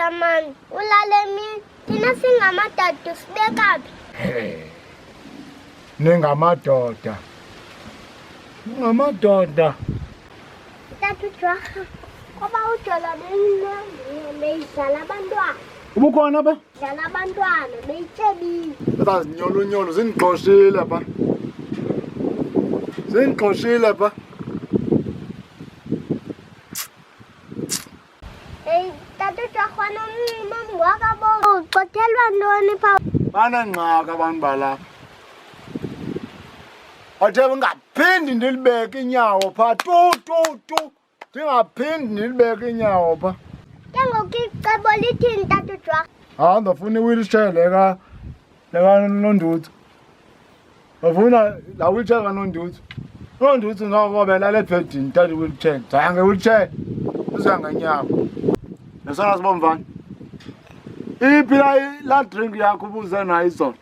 Uyeza man, ulale mini. Thina singamadoda sibekaphi? Ningamadoda. Ngamadoda. Tata Jwaka, ngoba ujola beyidlala abantwana. Ubukhona ba? Dlala abantwana beyityebile. Ezazinyolo zindigxoshile ba. Zindigxoshile ba. Tata Jwaka nomama wakabo uxothelwa ntoni pha? Banengxaki abantu balapha. Athe ungaphindi ndilibeke inyawo pha tu. Ndingaphindi ndilibeke inyawo pha. Ke ngoku icebo lithini Tata Jwaka? Hayi ndifuna i-wheelchair leka Nonduthu. Ndifuna la wheelchair kaNonduthu. Nonduthu ngoba lale ebhedini tata i-wheelchair. Zange wheelchair. Uzangenyawo. Nesona sibomvana. Iphi la drink yakho ubuze nayo izolo?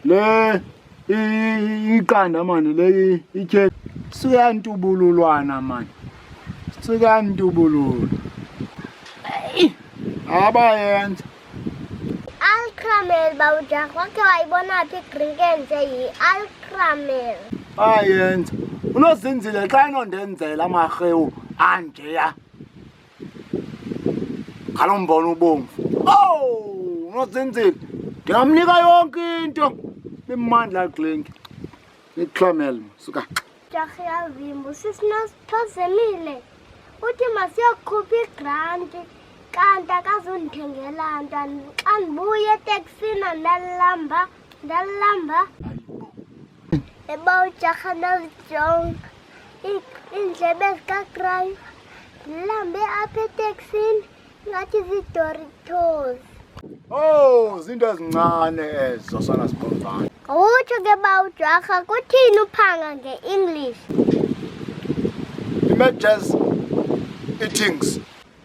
Le iqanda mani le ikhe siyantubululwana mani. Sikantubululu. Abayenza. Alcramel bawujaka wakhe wayibona phi idrink enje yi-alcramel. Bayenza. Unozinzile xa inondenzela amarhewu anjeya. Ngalombono ubomvu. Oh, unozinzile. Ndingamnika yonke into. Imandla drink. Iclamel suka. Jaka yavimba sisinasithozemile. Uthi masiyokhupha igranti kanti akazundithengela nto. Xa ndibuye eteksini ndalamba. Ebawujaka ndazijonga iindlebe zikakrayo. Ndilambe apha eteksini ngathi ziiDoritos. Oh, zinto ezincane ezo sana sibomvana. Utsho ke bawujaka kuthini uphanga nge-English? Images eatings.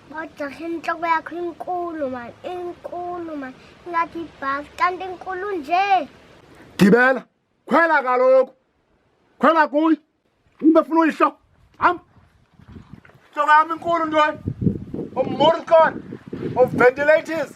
Bawujaka intloko yakho inkulu man. Ingathi ibhasi kanti inkulu nje. Gibela. Khwela kaloku. Khwela kuyo. Ubefuna uyisho. Hamba. Intloko yami inkulu ntoni? Of ventilators.